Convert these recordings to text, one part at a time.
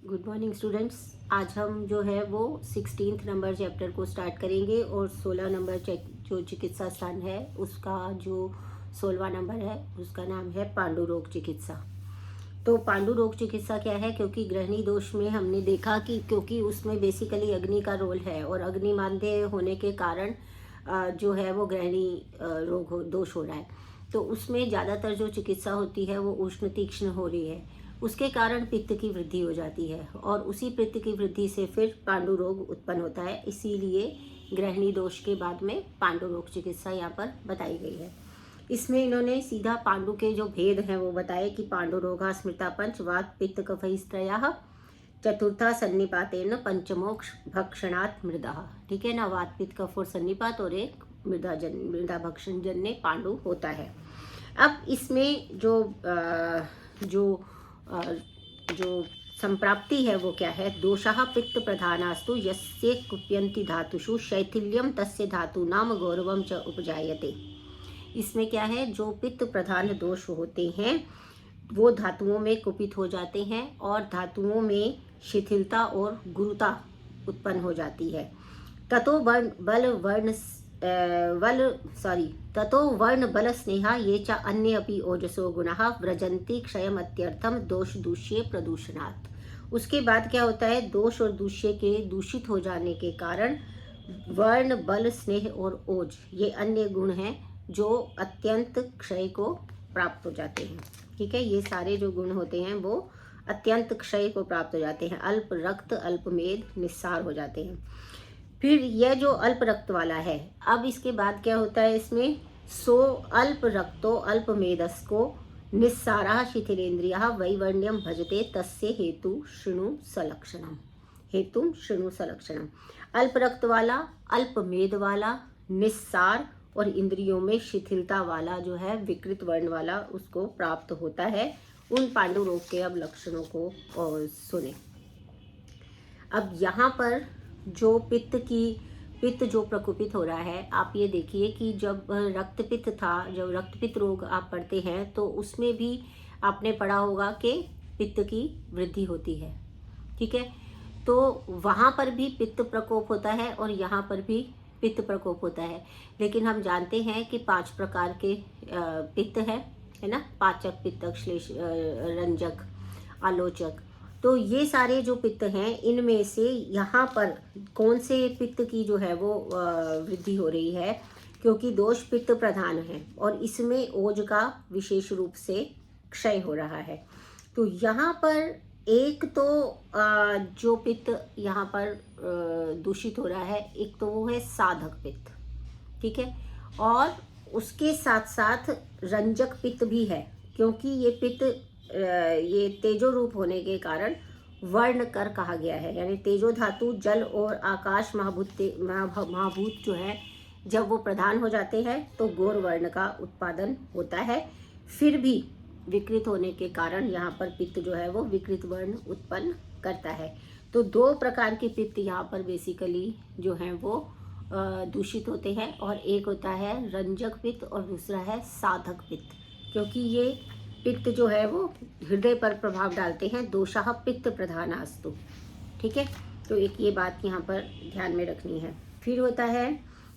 Good morning students. आज हम जो है वो 16th नंबर चैप्टर को स्टार्ट करेंगे और 16 नंबर जो चिकित्सा स्थान है उसका जो 16वां नंबर है उसका नाम है पांडु रोग चिकित्सा। तो पांडु रोग चिकित्सा क्या है, क्योंकि गृहिणी दोष में हमने देखा कि क्योंकि उसमें बेसिकली अग्नि का रोल है और अग्नि मांद्य होने के कारण जो है वो गृहिणी दोष हो रहा है। तो उसमें ज़्यादातर जो चिकित्सा होती है वो उष्ण तीक्ष्ण हो रही है, उसके कारण पित्त की वृद्धि हो जाती है और उसी पित्त की वृद्धि से फिर पांडु रोग उत्पन्न होता है। इसीलिए गृहिणी दोष के बाद में पांडु रोग चिकित्सा यहाँ पर बताई गई है। इसमें इन्होंने सीधा पांडु के जो भेद हैं वो बताए कि पांडु रोगा स्मृता पंच वात पित्त कफहिस्त्रयः चतुर्था सन्निपातेन पंचमोक्ष भक्षणात् मृदा। ठीक है ना, वात पित्त कफ और सन्निपात और एक मृदा भक्षण जन्य पांडु होता है। अब इसमें जो संप्राप्ति है वो क्या है, दोषः पित्त प्रधानास्तु यस्य कुप्यन्ति धातुषु शैथिल्यम तस्य धातु नाम गौरवम च उपजायते। इसमें क्या है, जो पित्त प्रधान दोष होते हैं वो धातुओं में कुपित हो जाते हैं और धातुओं में शिथिलता और गुरुता उत्पन्न हो जाती है। ततो वर्ण बल स्नेहा ये च अन्य अपि ओजसो गुणाः व्रजन्ति क्षयमत्यर्थम दोष दूष्ये प्रदूषणात्। उसके बाद क्या होता है, दोष और दूष्य के दूषित हो जाने के कारण वर्ण बल स्नेह और ओज ये अन्य गुण हैं जो अत्यंत क्षय को प्राप्त हो जाते हैं। ठीक है, ये सारे जो गुण होते हैं वो अत्यंत क्षय को प्राप्त हो जाते हैं, अल्प रक्त अल्प मेद निस्सार हो जाते हैं। फिर यह जो अल्प रक्त वाला है, अब इसके बाद क्या होता है इसमें, सो अल्प रक्तो अल्प मेदस्को निस्सारा शिथिलेन्द्रियः वैवर्ण्यम भजते तस्य हेतु शृणु सलक्षणम। हेतु शृणु सलक्षणम। अल्प रक्त वाला, अल्प मेद वाला, निस्सार और इंद्रियों में शिथिलता वाला जो है विकृत वर्ण वाला उसको प्राप्त होता है। उन पांडु रोग के अब लक्षणों को सुने। अब यहाँ पर जो पित्त जो प्रकोपित हो रहा है, आप ये देखिए कि जब रक्तपित्त था, जब रक्तपित्त रोग आप पढ़ते हैं तो उसमें भी आपने पढ़ा होगा कि पित्त की वृद्धि होती है। ठीक है, तो वहाँ पर भी पित्त प्रकोप होता है और यहाँ पर भी पित्त प्रकोप होता है। लेकिन हम जानते हैं कि 5 प्रकार के पित्त है ना, पाचक, पित्तक, श्लेष, रंजक, आलोचक। तो ये सारे जो पित्त हैं इनमें से यहाँ पर कौन से पित्त की जो है वो वृद्धि हो रही है, क्योंकि दोष पित्त प्रधान है और इसमें ओज का विशेष रूप से क्षय हो रहा है। तो यहाँ पर एक तो जो पित्त यहाँ पर दूषित हो रहा है, एक तो वो है साधक पित्त। ठीक है, और उसके साथ साथ रंजक पित्त भी है, क्योंकि ये पित्त ये तेजो रूप होने के कारण वर्ण कर कहा गया है। यानी तेजो धातु जल और आकाश महाभूत जो है जब वो प्रधान हो जाते हैं तो गौर वर्ण का उत्पादन होता है। फिर भी विकृत होने के कारण यहाँ पर पित्त जो है वो विकृत वर्ण उत्पन्न करता है। तो 2 प्रकार के पित्त यहाँ पर बेसिकली जो हैं वो दूषित होते हैं, और एक होता है रंजक पित्त और दूसरा है साधक पित्त, क्योंकि ये पित्त जो है वो हृदय पर प्रभाव डालते हैं। दोषः पित्त प्रधानास्तु। ठीक है, तो एक ये बात यहाँ पर ध्यान में रखनी है। फिर होता है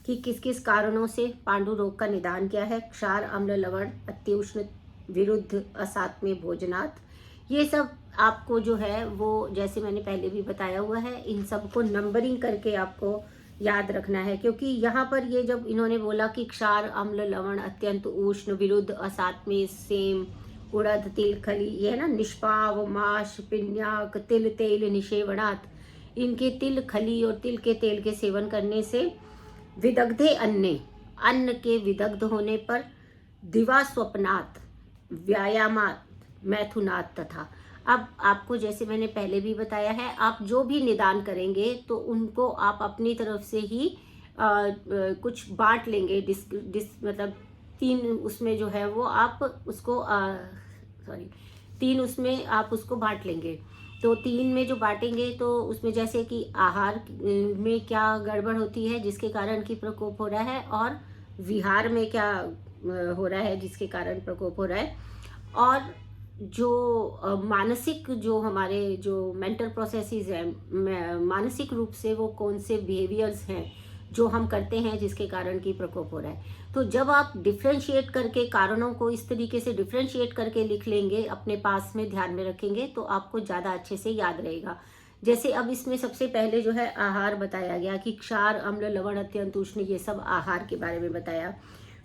कि किस किस कारणों से पांडु रोग का निदान क्या है, क्षार अम्ल लवण अत्युष्ण विरुद्ध असात्म्य भोजनात्। ये सब आपको जो है वो जैसे मैंने पहले भी बताया हुआ है, इन सब को नंबरिंग करके आपको याद रखना है, क्योंकि यहाँ पर ये जब इन्होंने बोला कि क्षार अम्ल लवण अत्यंत उष्ण विरुद्ध असात्म्य सेम उड़द तिल खली, ये है ना, निष्पाव माश पिन्याक तिल तेल निषेवणात्, इनके तिल खली और तिल के तेल के सेवन करने से विदग्धे अन्न के विदग्ध होने पर, दिवा स्वप्नात् व्यायामात् मैथुनात् तथा। अब आपको जैसे मैंने पहले भी बताया है, आप जो भी निदान करेंगे तो उनको आप अपनी तरफ से ही कुछ बांट लेंगे, मतलब 3 उसमें जो है वो आप उसको 3 उसमें आप उसको बांट लेंगे। तो 3 में जो बांटेंगे तो उसमें जैसे कि आहार में क्या गड़बड़ होती है जिसके कारण की प्रकोप हो रहा है, और विहार में क्या हो रहा है जिसके कारण प्रकोप हो रहा है, और जो मानसिक जो हमारे जो मेंटल प्रोसेसेस हैं, मानसिक रूप से वो कौन से बिहेवियर्स हैं जो हम करते हैं जिसके कारण की प्रकोप हो रहा है। तो जब आप डिफ्रेंशिएट करके कारणों को इस तरीके से डिफ्रेंशिएट करके लिख लेंगे, अपने पास में ध्यान में रखेंगे, तो आपको ज़्यादा अच्छे से याद रहेगा। जैसे अब इसमें सबसे पहले जो है आहार बताया गया कि क्षार, अम्ल, लवण, अत्यंत उष्ण, ये सब आहार के बारे में बताया।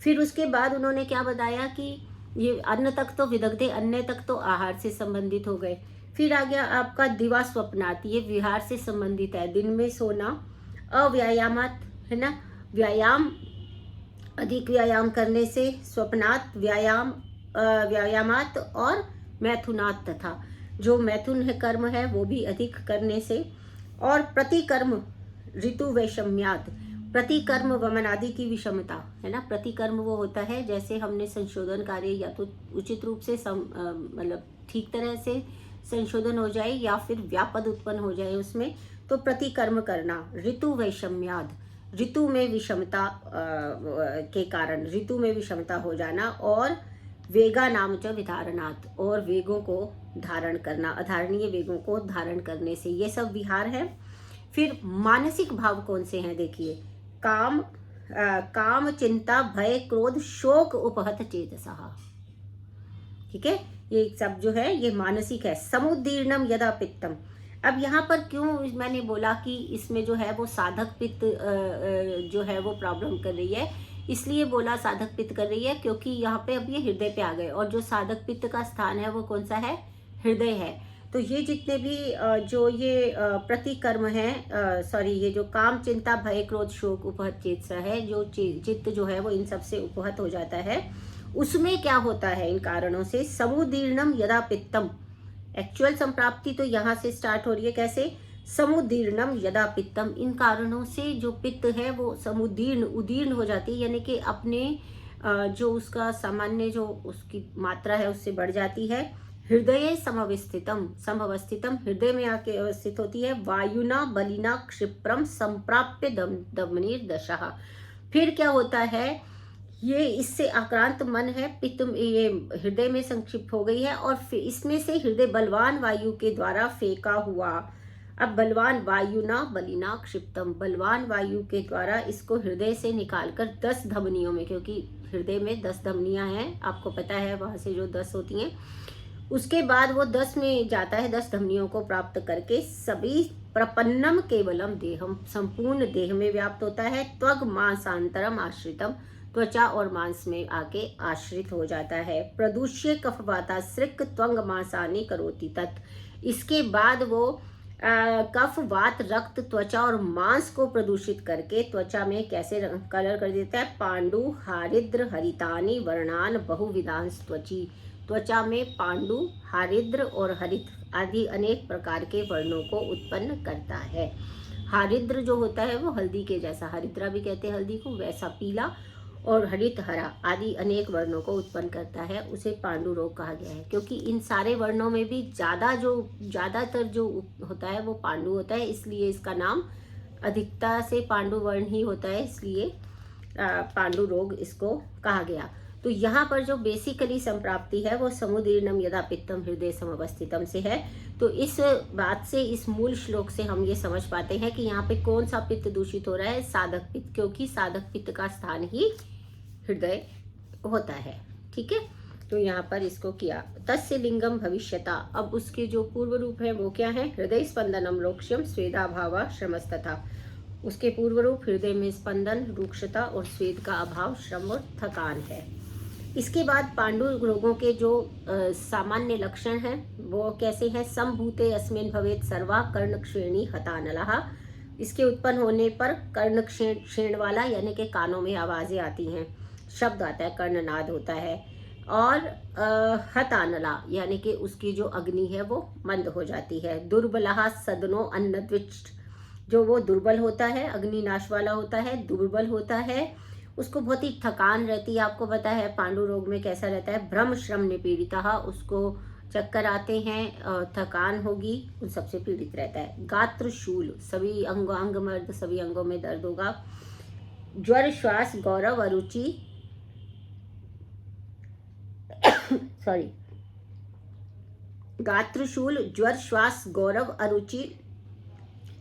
फिर उसके बाद उन्होंने क्या बताया कि ये अन्न तक तो विदग्धे अन्य तक तो आहार से संबंधित हो गए। फिर आ गया आपका दिवा स्वप्नात्, ये विहार से संबंधित है, दिन में सोना। अव्यायामात है ना, व्यायाम, अधिक व्यायाम करने से, स्वप्नात् व्यायाम, व्यायामात, और मैथुनात् तथा जो मैथुन है कर्म है वो भी अधिक करने से, और प्रतिकर्म ऋतु वैषम्यात्, प्रतिकर्म वमन आदि की विषमता है ना। प्रतिकर्म वो होता है जैसे हमने संशोधन कार्य या तो उचित रूप से मतलब ठीक तरह से संशोधन हो जाए या फिर व्यापद उत्पन्न हो जाए उसमें, तो प्रतिकर्म करना। ऋतु वैषम्याद, ऋतु में विषमता के कारण ऋतु में विषमता हो जाना, और वेगा नाम च विधारणात्, और वेगों को धारण करना, अधारणीय वेगों को धारण करने से, ये सब विहार है। फिर मानसिक भाव कौन से हैं देखिए, काम, काम, चिंता, भय, क्रोध, शोक, उपहत चेतसः, ठीक है, ये सब जो है ये मानसिक है। समुदीर्णम यदा पित्तम, अब यहाँ पर क्यों मैंने बोला कि इसमें जो है वो साधक पित्त जो है वो प्रॉब्लम कर रही है, इसलिए बोला साधक पित्त कर रही है क्योंकि यहाँ पे अब ये हृदय पे आ गए, और जो साधक पित्त का स्थान है वो कौन सा है, हृदय है। तो ये जितने भी जो ये प्रतिकर्म है, सॉरी, ये जो काम, चिंता, भय, क्रोध, शोक, उपहत चेतसा है, जो चित्त जो है वो इन सब से उपहत हो जाता है, उसमें क्या होता है इन कारणों से, समुदीर्णम यदा पित्तम, एक्चुअल संप्राप्ति तो यहाँ से स्टार्ट हो रही है, कैसे, समुदीर्णम यदा पित्तम, इन कारणों से जो पित्त है वो समुदीर्ण, उदीर्ण हो जाती है, यानी कि अपने जो उसका सामान्य जो उसकी मात्रा है उससे बढ़ जाती है। हृदय समवस्थितम, समवस्थितम, हृदय में आके अवस्थित होती है। वायुना बलिना क्षिप्रम संप्राप्य दमनीर दशा, फिर क्या होता है, ये इससे आक्रांत मन है, पित्त ये हृदय में संक्षिप्त हो गई है, और इसमें से हृदय बलवान वायु के द्वारा फेंका हुआ। अब बलवान वायुना बलिना क्षिप्तम, बलवान वायु के द्वारा इसको हृदय से निकालकर 10 धमनियों में, क्योंकि हृदय में 10 धमनियां हैं, आपको पता है, वहां से जो 10 होती हैं, उसके बाद वो 10 में जाता है, 10 धमनियों को प्राप्त करके सभी प्रपन्नम केवलम देहम, संपूर्ण देह में व्याप्त होता है। त्वग मांसांतरम आश्रितम, त्वचा और मांस में आके आश्रित हो जाता है। प्रदूष्य कफवाताश्रिक त्वंग मांसानि करोति तत्, इसके बाद वो कफ, वात, रक्त, त्वचा और मांस को प्रदूषित करके त्वचा में कैसे कलर कर देता है, पांडु, हारिद्र, हरितानि वर्णान बहुविधांश त्वची, त्वचा में पांडु, हारिद्र और हरित आदि अनेक प्रकार के वर्णों को उत्पन्न करता है। हारिद्र जो होता है वो हल्दी के जैसा, हरिद्रा भी कहते हैं हल्दी को, वैसा पीला, और हरित, हरा आदि अनेक वर्णों को उत्पन्न करता है, उसे पांडु रोग कहा गया है। क्योंकि इन सारे वर्णों में भी ज्यादातर जो होता है वो पांडु होता है, इसलिए इसका नाम अधिकता से पांडु वर्ण ही होता है, इसलिए पांडु रोग इसको कहा गया। तो यहाँ पर जो बेसिकली संप्राप्ति है वो समुदीर्णम यदा पित्तम हृदय समवस्थितम से है। तो इस बात से, इस मूल श्लोक से हम ये समझ पाते हैं कि यहाँ पे कौन सा पित्त दूषित हो रहा है, साधक पित्त, क्योंकि साधक पित्त का स्थान ही हृदय होता है, ठीक है। तो यहाँ पर इसको किया, तस्य लिंगम भविष्यता, अब उसके जो पूर्व रूप है वो क्या है, हृदय स्पंदनम रोक्ष्यम स्वेदा भावा श्रमस्तथा, उसके पूर्व रूप हृदय में स्पंदन, रुक्षता और स्वेद का अभाव, श्रम और थकान है। इसके बाद पांडु रोगों के जो सामान्य लक्षण हैं वो कैसे हैं, संभूते अस्मिन् भवेत् सर्वा कर्णक्षेणी हतानलः, इसके उत्पन्न होने पर कर्ण क्षीण वाला, यानी कि कानों में आवाजें आती हैं, शब्द आता है, कर्णनाद होता है, और हतानला यानी कि उसकी जो अग्नि है वो मंद हो जाती है। दुर्बलः सदनो अन्नद्विष्ट, जो वो दुर्बल होता है, अग्नि नाश वाला होता है, दुर्बल होता है, उसको बहुत ही थकान रहती है। आपको पता है पांडु रोग में कैसा रहता है, भ्रम श्रम निपीड़ितः, उसको चक्कर आते हैं, थकान होगी, उन सबसे पीड़ित रहता है। गात्रशूल, सभी अंग मर्द, सभी अंगों में दर्द होगा। ज्वर, श्वास, गौरव, अरुचि सॉरी गात्रशूल, ज्वर, श्वास, गौरव, अरुचि,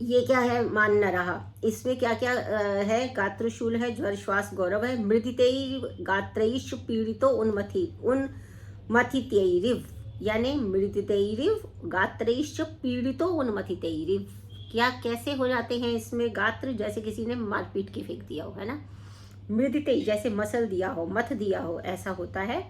ये क्या है, मान न रहा। इसमें क्या क्या है, गात्रशूल है, ज्वर, श्वास, गौरव है। मृदितैः गात्रैश्च पीड़ितो उन्मथितैरिव, यानी मृदितैरिव गात्रैश्च पीड़ितो उन्मथितैरिव, क्या कैसे हो जाते हैं इसमें गात्र, जैसे किसी ने मारपीट के फेंक दिया हो, है ना। मृदितै जैसे मसल दिया हो, मथ दिया हो, ऐसा होता है।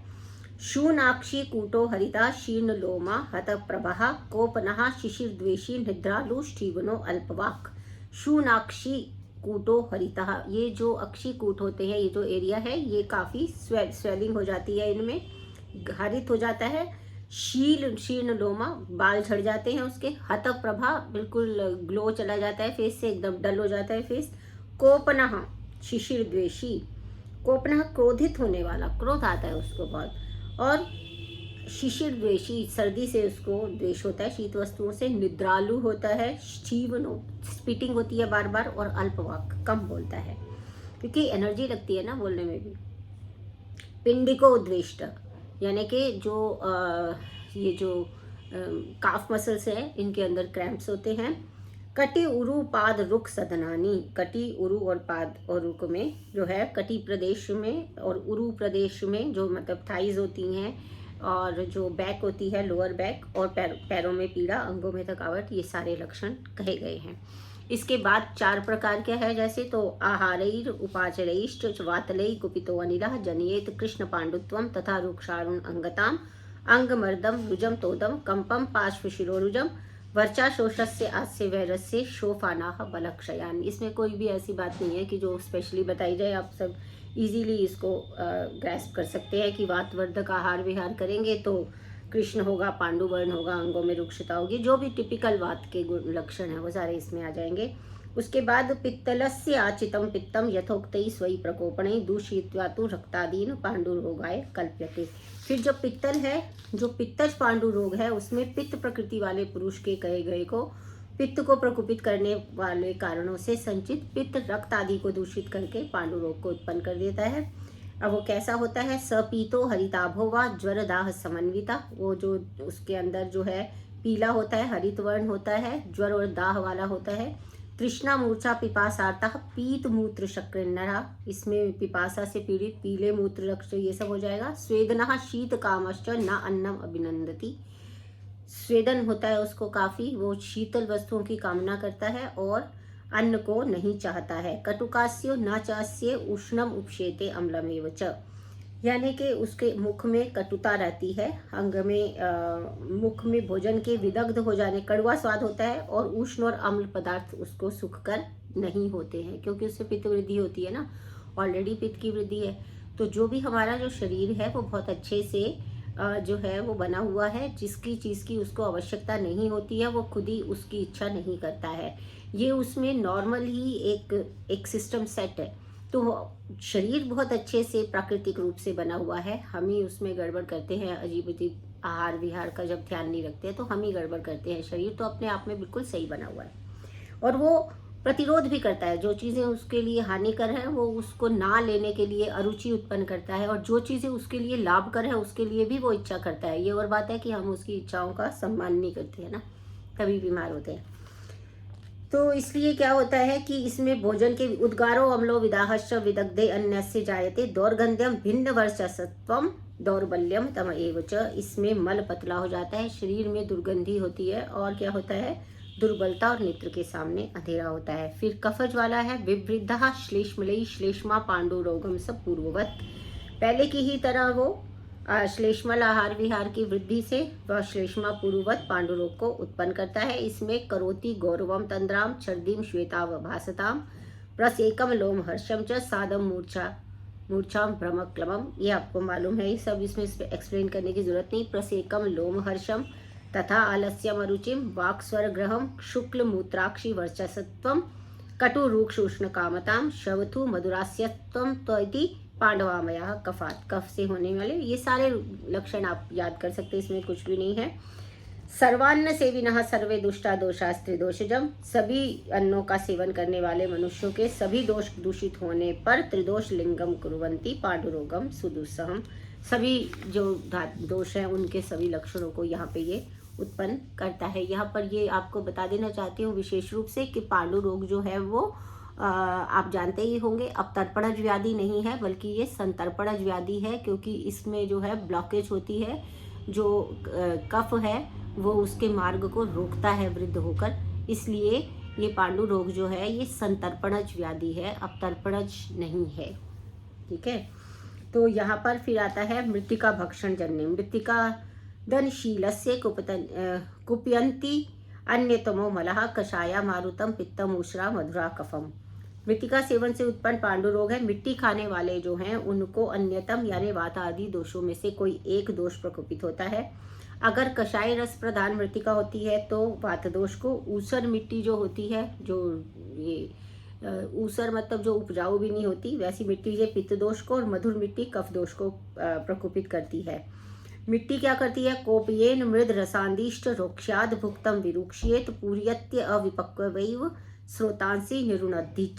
शूनाक्षी कूटो हरिता शीर्ण लोमा हत प्रभः कोपनः शिशिरद्वेषी निद्रालुष्ठीवनो अल्पवाक। शूनाक्षी कूटो हरिता, ये जो अक्षी कूट होते हैं, ये जो एरिया है, ये काफ़ी स्वेलिंग हो जाती है, इनमें हरित हो जाता है। शीर्ण लोमा, बाल झड़ जाते हैं उसके। हत प्रभा, बिल्कुल ग्लो चला जाता है फेस से, एकदम डल हो जाता है फेस। कोपनः शिशिर द्वेषी, कोपनः क्रोधित होने वाला, क्रोध आता है उसको बहुत। और शिशिर द्वेषी, सर्दी से उसको द्वेष होता है, शीत वस्तुओं से। निद्रालु होता है। शीवनो, स्पीटिंग होती है बार बार। और अल्पवाक, कम बोलता है, क्योंकि एनर्जी लगती है ना बोलने में भी। पिंडिको उद्वेष्ट, यानी कि जो ये जो काफ मसल्स हैं, इनके अंदर क्रैम्प्स होते हैं। कटी उरु पाद रुक सदनानी, कटी उरु और पाद और रुक में जो है, कटी प्रदेश में और उरु प्रदेश में, जो मतलब थाइज होती हैं, और जो बैक होती है, लोअर बैक, और पैरों में पीड़ा, अंगों में थकावट, ये सारे लक्षण कहे गए हैं। इसके बाद 4 प्रकार क्या है, जैसे तो आहारैर उपाचरैश्च वातलै कुपितो अनिलः जनियेत कृष्ण पांडुत्वम तथा रुक्षारुण अंगताम अंगमर्दम रुजम तोदम कंपम पार्श्वशिरोरुजम वर्चा शोषस्य आस्य वैरस्य शोफानाह बलक्षयान। इसमें कोई भी ऐसी बात नहीं है कि जो स्पेशली बताई जाए, आप सब इजीली इसको ग्रैस्प कर सकते हैं कि वातवर्धक आहार विहार करेंगे तो कृष्ण होगा, पांडुवर्ण होगा, अंगों में रुक्षता होगी, जो भी टिपिकल वात के लक्षण है वो सारे इसमें आ जाएंगे। उसके बाद पित्तलस्य आचितम पित्तम यथोक्तई स्वयं प्रकोपणे दूषित्वा तो रक्तादीन पांडु रोगाय कल्प्यते। फिर जो पित्तल है, जो पित्तज पांडु रोग है, उसमें पित्त प्रकृति वाले पुरुष के कहे गए को, पित्त को प्रकोपित करने वाले कारणों से संचित पित्त रक्त आदि को दूषित करके पांडु रोग को उत्पन्न कर देता है। अब वो कैसा होता है, सपीतो हरिताभो व ज्वर दाह समन्विता, वो जो उसके अंदर जो है पीला होता है, हरित वर्ण होता है, ज्वर और दाह वाला होता है। तृष्णा मूर्छा पिपासार्ता पीत मूत्र शक्र नरा, इसमें पिपासा से पीड़ित, पीले मूत्र रक्त, ये सब हो जाएगा। स्वेदना शीत कामश्च न अन्नम अभिनंदती, स्वेदन होता है उसको काफी, वो शीतल वस्तुओं की कामना करता है और अन्न को नहीं चाहता है। कटुकास्यो न चास्य उष्णम उपशेते अम्लमेव च, यानी कि उसके मुख में कटुता रहती है, अंग में मुख में भोजन के विदग्ध हो जाने, कड़वा स्वाद होता है, और उष्ण और अम्ल पदार्थ उसको सुखकर नहीं होते हैं, क्योंकि उससे पित्त वृद्धि होती है ना, ऑलरेडी पित्त की वृद्धि है। तो जो भी हमारा जो शरीर है वो बहुत अच्छे से जो है वो बना हुआ है, जिसकी चीज़ की उसको आवश्यकता नहीं होती है वो खुद ही उसकी इच्छा नहीं करता है, ये उसमें नॉर्मल ही एक सिस्टम सेट है। तो शरीर बहुत अच्छे से प्राकृतिक रूप से बना हुआ है, हम ही उसमें गड़बड़ करते हैं, अजीब अजीब आहार विहार का जब ध्यान नहीं रखते हैं तो हम ही गड़बड़ करते हैं। शरीर तो अपने आप में बिल्कुल सही बना हुआ है, और वो प्रतिरोध भी करता है, जो चीज़ें उसके लिए हानिकर है वो उसको ना लेने के लिए अरुचि उत्पन्न करता है, और जो चीज़ें उसके लिए लाभकर है उसके लिए भी वो इच्छा करता है। ये और बात है कि हम उसकी इच्छाओं का सम्मान नहीं करते हैं ना, तभी बीमार होते हैं। तो इसलिए क्या होता है कि इसमें भोजन के उद्गारो अम्लो विदाहश्च विदग्धे अन्यस्य जायते दौर्गंध्यम भिन्न वर्चसत्वम दौर्बल्यम तम एव च, इसमें मल पतला हो जाता है, शरीर में दुर्गंधी होती है, और क्या होता है, दुर्बलता और नेत्र के सामने अंधेरा होता है। फिर कफज वाला है, विवृद्धा श्लेष्मलई श्लेष्मा पांडु रोगम सब पूर्ववत, पहले की ही तरह वो श्लेष्मल आहार विहार की वृद्धि से वह श्लेष्मा पूर्ववत पांडु रोग को उत्पन्न करता है। इसमें करोति गौरवम तंद्राम छर्दीम श्वेताव भासताम प्रसेकम लोम हर्षम च सादम मूर्छाम भ्रमक्लमम, ये आपको मालूम है, ये सब इसमें एक्सप्लेन करने की जरूरत नहीं। प्रसेकम लोम हर्षम तथा आलस्यम अरुचिम वाक्स्वर ग्रहम शुक्ल मूत्राक्षी वर्चसत्वम कटु रूक्ष उष्ण कामताम शवथु मधुरास्यत्वम त्वइति पांडवामया कफात, कफ से होने वाले ये सारे लक्षण आप याद कर सकते हैं, इसमें कुछ भी नहीं है। सर्वान्न सेविनः सर्वे दुष्टा दोषास्त्रि दोषजम, सभी अन्नों का सेवन करने वाले मनुष्यों के सभी दोष दूषित होने पर त्रिदोष लिंगम कुर्वन्ति पांडुरोगम सुदुस्सहम, सभी जो दोष हैं उनके सभी लक्षणों को यहाँ पे ये उत्पन्न करता है। यहाँ पर ये आपको बता देना चाहती हूँ विशेष रूप से कि पांडु रोग जो है वो आप जानते ही होंगे, अब तर्पणज व्याधि नहीं है बल्कि ये संतर्पणज व्याधि है, क्योंकि इसमें जो है ब्लॉकेज होती है, जो कफ है वो उसके मार्ग को रोकता है वृद्ध होकर, इसलिए ये पांडु रोग जो है ये संतर्पणज व्याधि है, अब तर्पणज नहीं है। ठीक है, तो यहाँ पर फिर आता है मृत्तिका भक्षण जन्य। मृत्तिका दनशीलस्य कुपयंती अन्यतमो मलः कषाया मारुतम पित्तम उष्रा मधुरा कफम। मृत्तिका सेवन से उत्पन्न पांडु रोग है। मिट्टी खाने वाले जो हैं उनको अन्यतम यानी वात आदि दोषों में से कोई एक दोष प्रकोपित होता है। अगर कषाय रस प्रधान मृत्तिका होती है तो वात दोष को, ऊसर मिट्टी जो होती है, जो ये ऊसर मतलब जो उपजाऊ भी नहीं होती, वैसी मिट्टी ये पित्त दोष को, और मधुर मिट्टी कफ दोष को प्रकोपित करती है। मिट्टी क्या करती है? कोपयेन मृद रसांदिष्ट रोक्ष्याद भुक्तम विरुक्ष्येत पूर्यत्य अविपक्वैव स्रोतांसी निरुणद्धि।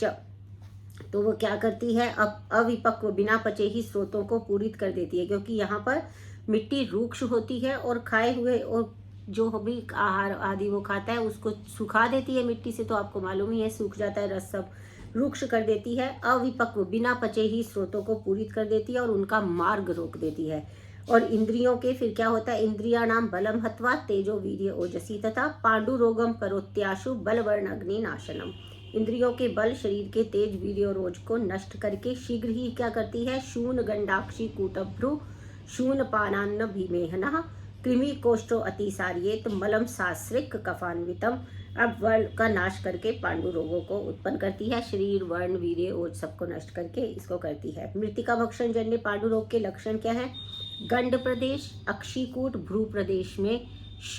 तो वो क्या करती है? अब अविपक्व बिना पचे ही स्रोतों को पूरित कर देती है, क्योंकि यहाँ पर मिट्टी रूक्ष होती है और खाए हुए और जो भी आहार आदि वो खाता है उसको सुखा देती है मिट्टी से, तो आपको मालूम ही है सूख जाता है, रस सब रूक्ष कर देती है। अविपक्व बिना पचे ही स्रोतों को पूरित कर देती है और उनका मार्ग रोक देती है। और इंद्रियों के फिर क्या होता है? इंद्रिया नाम बलम हत्वा तेजो वीर्य ओजसी तथा पांडु रोगम करोत्याशु बल वर्ण अग्नि नाशनम। इंद्रियों के बल शरीर के तेज वीर्य और ओज को नष्ट करके शीघ्र ही क्या करती है? शून गंडाक्षी कूटभ्रु शून पानान्न भीमेहना कृमि कोष्ठो अतिसार्येत मलम सास्रिक कफान्वितम। अब वर्ण का नाश करके पांडु रोगों को उत्पन्न करती है, शरीर वर्ण वीर्य ओज सबको नष्ट करके इसको करती है। मृत्तिका भक्षण जन्य पांडु रोग के लक्षण क्या है? गंड प्रदेश, अक्षिकूट, भ्रू प्रदेश में,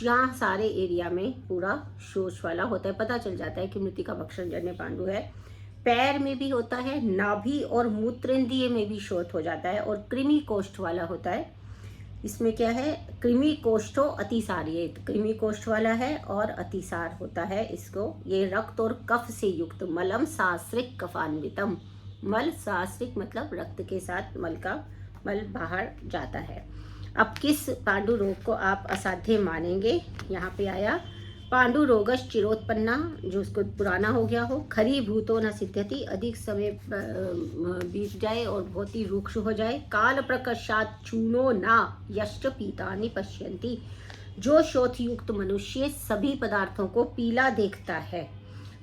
यहाँ सारे एरिया में पूरा शोष वाला होता है, पता चल जाता है कि मृत्तिका भक्षण जन्य पांडु है। पैर में भी होता है, नाभि और मूत्रेंद्रिय में भी शोथ हो जाता है, और कृमि कोष्ठ वाला होता है। इसमें क्या है? कृमि कोष्ठो अतिसार्येत, कृमि कोष्ठ वाला है और अतिसार होता है इसको। ये रक्त और कफ से युक्त मलम सास्रिक कफान्वितम। मल सास्रिक मतलब रक्त के साथ मल का मल बाहर जाता है। अब किस पांडु रोग को आप असाध्य मानेंगे? यहाँ पे आया पांडु रोगश चिरोत्पन्ना, जो उसको पुराना हो गया हो, खरी भूतो न सिद्ध्यति, अधिक समय बीत जाए और बहुत ही रूक्ष हो जाए, काल प्रकर्षात चूनो ना यष्ट पीतानि पश्यन्ति, जो शोथ युक्त मनुष्य सभी पदार्थों को पीला देखता है,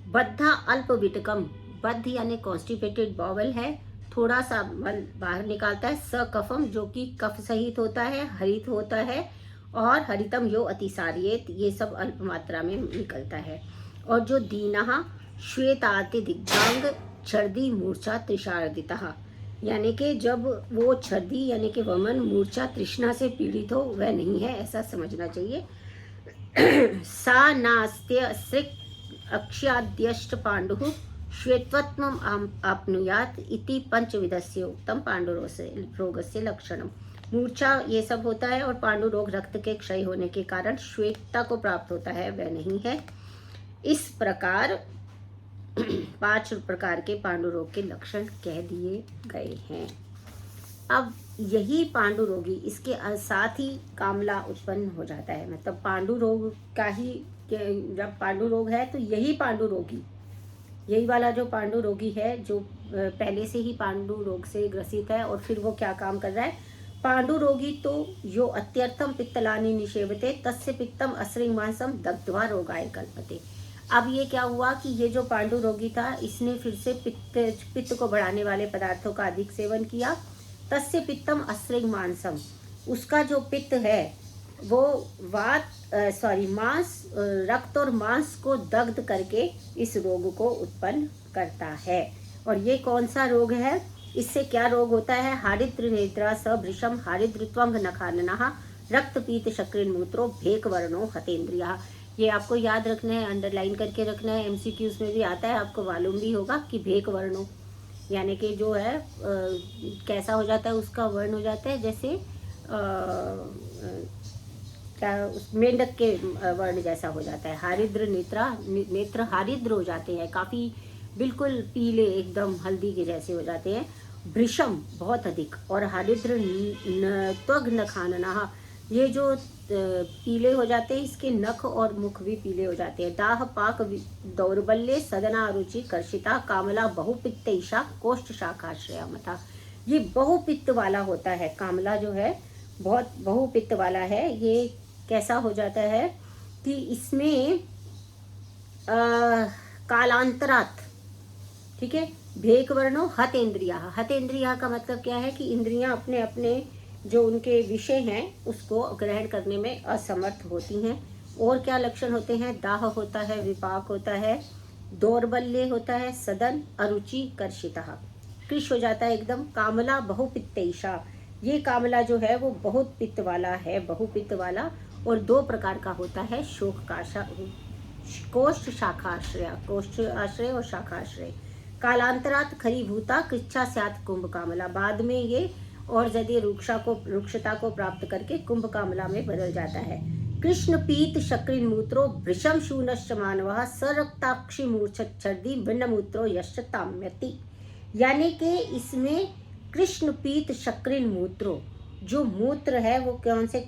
बद्धा अल्प विटकम, बद्ध यानी कॉन्स्टिपेटेड बॉवल है, थोड़ा सा मल बाहर निकालता है, सकफम जो कि कफ सहित होता है, हरित होता है, और हरितम यो अतिसार्येत, ये सब अल्प मात्रा में निकलता है। और जो दीनहा श्वेताति दिग्भांग छर्दी मूर्छा त्रिषार्दिता, यानी कि जब वो छर्दी यानी कि वमन मूर्छा तृष्णा से पीड़ित हो, वह नहीं है, ऐसा समझना चाहिए। सा नास्त्य सृक् अक्ष्याद्यष्ट पांडुः श्वेतत्वम आपनुयात इति पंचविधस्य उक्तम पांडु रोगस्य लक्षणम। मूर्छा ये सब होता है, और पांडु रोग रक्त के क्षय होने के कारण श्वेतता को प्राप्त होता है, वह नहीं है। इस प्रकार 5 प्रकार के पांडु रोग के लक्षण कह दिए गए हैं। अब यही पांडु रोगी, इसके साथ ही कामला उत्पन्न हो जाता है, मतलब पांडु रोग का ही, जब पांडु रोग है तो यही पांडु रोगी, यही वाला जो पांडु रोगी है, जो पहले से ही पांडु रोग से ग्रसित है, और फिर वो क्या काम कर रहा है? पांडु रोगी तो यो अत्यर्थम पित्तलानि निषेवते तस्य पित्तम असृंग मांसम दग्ध्वा रोगाय कल्पते। अब ये क्या हुआ कि ये जो पांडु रोगी था, इसने फिर से पित्त को बढ़ाने वाले पदार्थों का अधिक सेवन किया। तस्य पित्तम असृंग मांसम, उसका जो पित्त है वो मांस, रक्त और मांस को दग्ध करके इस रोग को उत्पन्न करता है। और ये कौन सा रोग है? इससे क्या रोग होता है? हारिद्र नेत्रा सभृशम हारिद्रत्वंग नखानना रक्त पीत शक्रिन मूत्रो भेक वर्णो हतेन्द्रिया। ये आपको याद रखना है, अंडरलाइन करके रखना है, एमसीक्यूज में भी आता है, आपको मालूम भी होगा कि भेक वर्णो यानी कि जो है कैसा हो जाता है, उसका वर्ण हो जाता है जैसे क्या मेंढक के वर्ण जैसा हो जाता है। हारिद्र नेत्र हारिद्र हो जाते हैं, काफ़ी बिल्कुल पीले एकदम हल्दी के जैसे हो जाते हैं। भृशम बहुत अधिक, और हारिद्र त्वग नखानना ये जो पीले हो जाते हैं, इसके नख और मुख भी पीले हो जाते हैं। दाह पाक दौर्बल्य सदना रुचि कर्षिता कामला बहुपित्त ईशा कोष्ठ शाखाश्रया मथा। ये बहुपित्त वाला होता है, कामला जो है बहुत बहुपित्त वाला है। ये कैसा हो जाता है कि इसमें कालांतरात, ठीक है, भेक वर्णो हत इंद्रिया का मतलब क्या है कि इंद्रियां अपने अपने जो उनके विषय हैं उसको ग्रहण करने में असमर्थ होती हैं। और क्या लक्षण होते हैं? दाह होता है, विपाक होता है, दौर्बल्य होता है, सदन, अरुचि, कर्षिता, कृश हो जाता है एकदम। कामला बहुपित्तईशा, ये कामला जो है वो बहुत पित्त वाला है, बहुपित्त वाला। और दो प्रकार का होता है, शोक काशा कोष्ठ शाखाश्रय, कोष्ठ आश्रय और शाखाश्रय। कालांतरात खरीभूता कृच्छा स्यात् कुंभ कामला, बाद में ये और यदि रुक्षता को प्राप्त करके कुंभ कामला में बदल जाता है। कृष्ण पीत शक्रिन मूत्रो वृषम शूनश्च मानवः सरक्ताक्षी मूर्छच्छर्दी भिन्नमूत्रो यश्च ताम्यति। यानी कि इसमें कृष्ण पीत शक्रिन मूत्रो, जो मूत्र है वो कौन से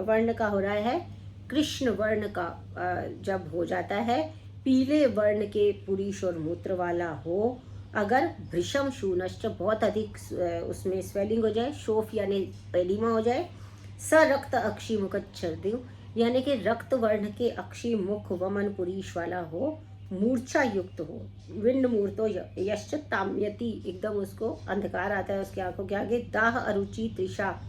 वर्ण का हो रहा है? कृष्ण वर्ण का जब हो जाता है, पीले वर्ण के पुरुष और मूत्र वाला हो, अगर भृशम शूनश्च बहुत अधिक उसमें स्वेलिंग हो जाए, शोफ यानी एडिमा हो जाए, सरक्त अक्षी मुखच्छर्दिव यानी कि रक्त वर्ण के अक्षी मुख वमन पुरुष वाला हो, मूर्छा युक्त हो, विंड मूर्तो यश्च ताम्यति, एकदम उसको अंधकार आता है उसकी आंखों के आगे, दाह अरुचि तृषा,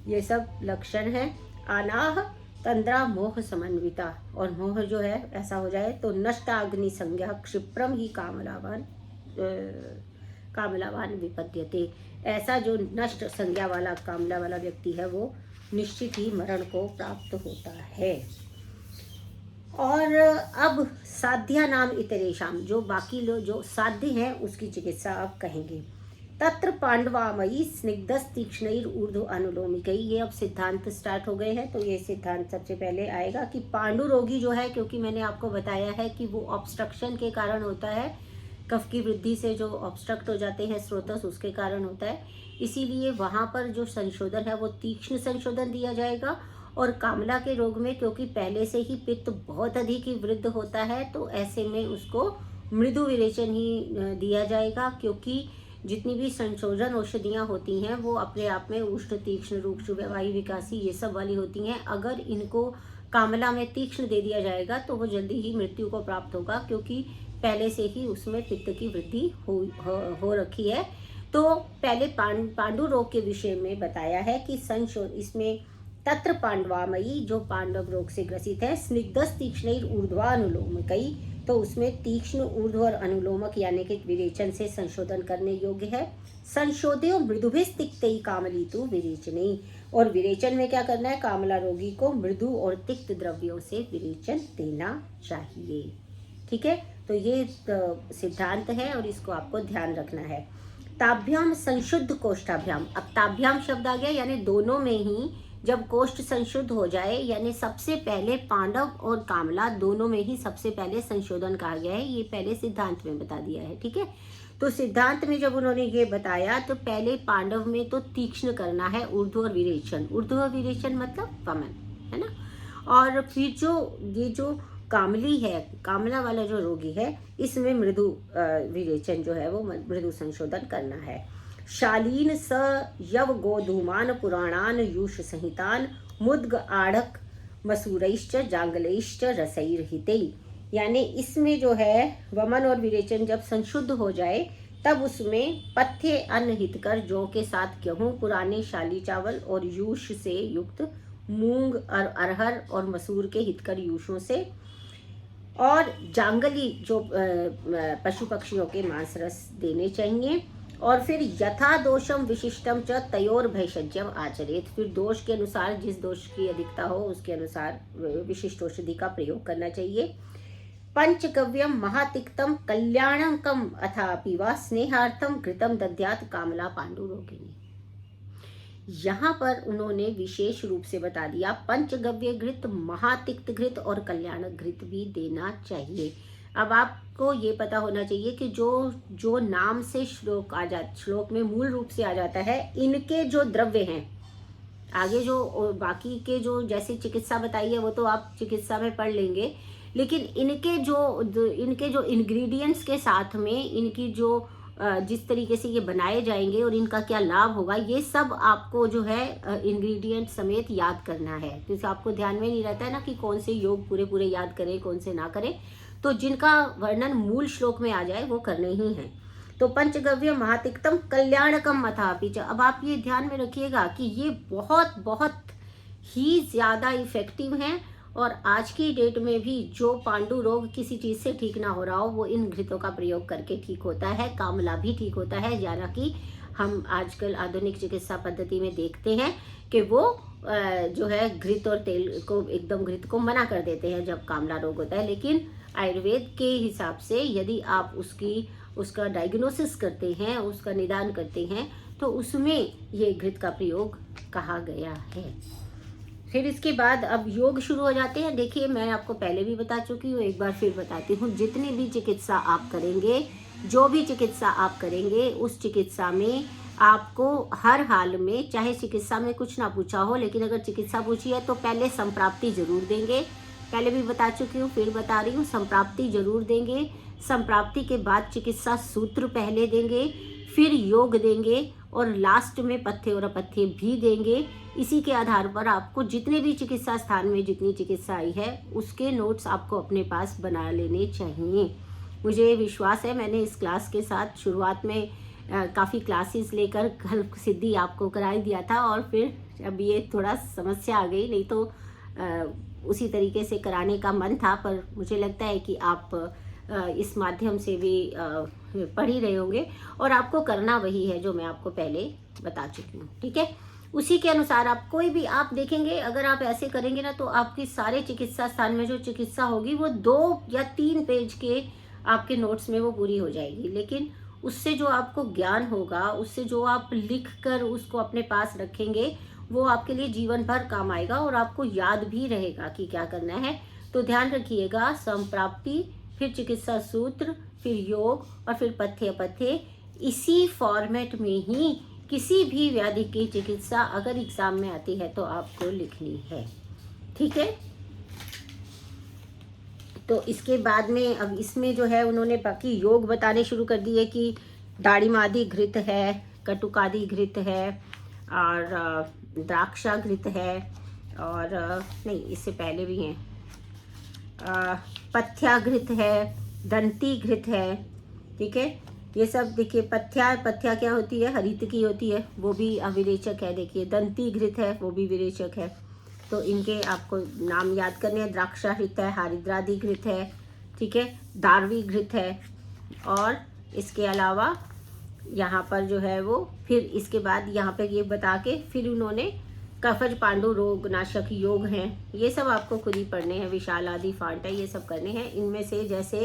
ये सब लक्षण है। अनाह तंद्रा मोह समन्विता, और मोह जो है ऐसा हो जाए तो नष्टाग्नि संज्ञा क्षिप्रम ही कामलावान विपद्यते। ऐसा जो नष्ट संज्ञा वाला कामला वाला व्यक्ति है वो निश्चित ही मरण को प्राप्त होता है। और अब साध्या नाम इतरेशम, जो बाकी लोग जो साध्य हैं उसकी चिकित्सा आप कहेंगे। तत्र पांडवामयी स्निग्ध तीक्ष्णैर ऊर्ध्व अनुलोमिकई, ये अब सिद्धांत स्टार्ट हो गए हैं। तो ये सिद्धांत सबसे पहले आएगा कि पांडु रोगी जो है, क्योंकि मैंने आपको बताया है कि वो ऑब्स्ट्रक्शन के कारण होता है, कफ की वृद्धि से जो ऑब्स्ट्रक्ट हो जाते हैं स्रोतस, उसके कारण होता है। इसीलिए वहाँ पर जो संशोधन है वो तीक्ष्ण संशोधन दिया जाएगा। और कामला के रोग में क्योंकि पहले से ही पित्त बहुत अधिक ही वृद्ध होता है, तो ऐसे में उसको मृदु विरेचन ही दिया जाएगा, क्योंकि जितनी भी संशोधन औषधियाँ होती हैं वो अपने आप में उष्ण तीक्ष्ण रूक्ष व्यवाही विकासी ये सब वाली होती हैं। अगर इनको कामला में तीक्ष्ण दे दिया जाएगा तो वो जल्दी ही मृत्यु को प्राप्त होगा, क्योंकि पहले से ही उसमें पित्त की वृद्धि हो रखी है। तो पहले पांडु रोग के विषय में बताया है कि इसमें तत्र पांडवामयी, जो पांडव रोग से ग्रसित है, स्निग्धस तीक्ष्णैर ऊर्ध्वानुलोमकई, तो उसमें तीक्ष्ण ऊर्ध्व और अनुलोमक यानी कि विरेचन से संशोधन करने योग्य है। संशोध्यो मृदुभिस्तिक्तई कामलीतु विरेचनी, और विरेचन में क्या करना है? कामला रोगी को मृदु और तिक्त द्रव्यों से विरेचन देना चाहिए। ठीक है, तो ये सिद्धांत है और इसको आपको ध्यान रखना है। ताभ्याम संशुद्ध कोष्ठाभ्याम, अब ताभ्याम शब्द आ गया, यानी दोनों में ही जब कोष्ठ संशुद्ध हो जाए, यानी सबसे पहले पांडव और कामला दोनों में ही सबसे पहले संशोधन कहा गया है। ये पहले सिद्धांत में बता दिया है। ठीक है, तो सिद्धांत में जब उन्होंने ये बताया तो पहले पांडव में तो तीक्ष्ण करना है, ऊर्ध्व विरेचन। ऊर्ध्व विरेचन मतलब वमन, है ना। और फिर ये जो कामली है, कामला वाला जो रोगी है, इसमें मृदु विरेचन जो है वो मृदु संशोधन करना है। शालीन स यव गोधूमान पुराणान यूष संहितान मुद्ग आढ़क मसूरैश्च जांगलैश्च रसैर्हिते, यानी इसमें जो है वमन और विरेचन जब संशुद्ध हो जाए तब उसमें पथ्य अन्न हितकर, जौ के साथ गेहूं, पुराने शाली चावल और यूष से युक्त मूंग और अरहर और मसूर के हितकर यूषों से, और जांगली जो पशु पक्षियों के मांस रस देने चाहिए। और फिर यथा दोषम विशिष्टम च तयोर भैषज्यम आचरेत, फिर दोष के अनुसार, जिस दोष की अधिकता हो उसके अनुसार विशिष्ट औषधि का प्रयोग करना चाहिए। पंचगव्यम महातिक्तम कल्याणकम अथापि वा स्नेहार्थम घृतम दद्यात कामला पांडु रोगिणी। यहाँ पर उन्होंने विशेष रूप से बता दिया, पंचगव्य घृत, महातिक्त घृत और कल्याणक घृत भी देना चाहिए। अब आपको ये पता होना चाहिए कि जो नाम से श्लोक में मूल रूप से आ जाता है, इनके जो द्रव्य हैं, आगे जो बाकी के जो जैसे चिकित्सा बताई है वो तो आप चिकित्सा में पढ़ लेंगे, लेकिन इनके जो इंग्रेडिएंट्स के साथ में इनकी जो जिस तरीके से ये बनाए जाएंगे और इनका क्या लाभ होगा, ये सब आपको जो है इंग्रेडिएंट समेत याद करना है, क्योंकि आपको ध्यान में नहीं रहता है ना कि कौन से योग पूरे पूरे याद करें कौन से ना करें। तो जिनका वर्णन मूल श्लोक में आ जाए वो करने ही हैं। तो पंचगव्य महातिक्तम कल्याणकम मथापिच। अब आप ये ध्यान में रखिएगा कि ये बहुत बहुत ही ज़्यादा इफेक्टिव हैं, और आज की डेट में भी जो पांडु रोग किसी चीज़ से ठीक ना हो रहा हो वो इन घृतों का प्रयोग करके ठीक होता है। कामला भी ठीक होता है, यानी कि हम आजकल आधुनिक चिकित्सा पद्धति में देखते हैं कि वो जो है घृत और तेल को एकदम घृत को मना कर देते हैं जब कामला रोग होता है। लेकिन आयुर्वेद के हिसाब से यदि आप उसका डायग्नोसिस करते हैं, उसका निदान करते हैं, तो उसमें ये घृत का प्रयोग कहा गया है। फिर इसके बाद अब योग शुरू हो जाते हैं। देखिए, मैं आपको पहले भी बता चुकी हूँ, एक बार फिर बताती हूँ। जितनी भी चिकित्सा आप करेंगे, जो भी चिकित्सा आप करेंगे, उस चिकित्सा में आपको हर हाल में, चाहे चिकित्सा में कुछ ना पूछा हो, लेकिन अगर चिकित्सा पूछी है तो पहले संप्राप्ति जरूर देंगे। पहले भी बता चुकी हूँ, फिर बता रही हूँ, संप्राप्ति जरूर देंगे। संप्राप्ति के बाद चिकित्सा सूत्र पहले देंगे, फिर योग देंगे, और लास्ट में पथ्य और अपथ्य भी देंगे। इसी के आधार पर आपको जितने भी चिकित्सा स्थान में जितनी चिकित्सा आई है उसके नोट्स आपको अपने पास बना लेने चाहिए। मुझे विश्वास है, मैंने इस क्लास के साथ शुरुआत में काफ़ी क्लासेस लेकर कल सिद्धि आपको कराई दिया था, और फिर अब ये थोड़ा समस्या आ गई, नहीं तो उसी तरीके से कराने का मन था, पर मुझे लगता है कि आप इस माध्यम से भी पढ़ ही रहे होंगे, और आपको करना वही है जो मैं आपको पहले बता चुकी हूँ। ठीक है, उसी के अनुसार आप कोई भी आप देखेंगे, अगर आप ऐसे करेंगे ना, तो आपकी सारे चिकित्सा स्थान में जो चिकित्सा होगी वो 2 या 3 पेज के आपके नोट्स में वो पूरी हो जाएगी। लेकिन उससे जो आपको ज्ञान होगा, उससे जो आप लिख कर उसको अपने पास रखेंगे, वो आपके लिए जीवन भर काम आएगा, और आपको याद भी रहेगा कि क्या करना है। तो ध्यान रखिएगा, संप्राप्ति, फिर चिकित्सा सूत्र, फिर योग, और फिर पथ्य अपथ्य, इसी फॉर्मेट में ही किसी भी व्याधि की चिकित्सा अगर एग्जाम में आती है तो आपको लिखनी है। ठीक है, तो इसके बाद में अब इसमें जो है उन्होंने बाकी योग बताने शुरू कर दिए कि दाड़िमादि घृत है, कटुकादि घृत है, और द्राक्षा घृत है, और नहीं, इससे पहले भी हैं, पथ्याघृत है, दंती घृत है। ठीक है, ये सब देखिए। पथ्या क्या होती है, हरित की होती है, वो भी अविरेचक है। देखिए, दंती घृत है, वो भी विरेचक है। तो इनके आपको नाम याद करने हैं। द्राक्षाघृत है, हारिद्रादि घृत है, ठीक है, दारवी घृत है, और इसके अलावा यहाँ पर जो है वो फिर इसके बाद यहाँ पे ये बता के फिर उन्होंने कफज पांडु रोग नाशक योग हैं, ये सब आपको खुद ही पढ़ने हैं। विशाल आदि फांटा, ये सब करने हैं। इनमें से जैसे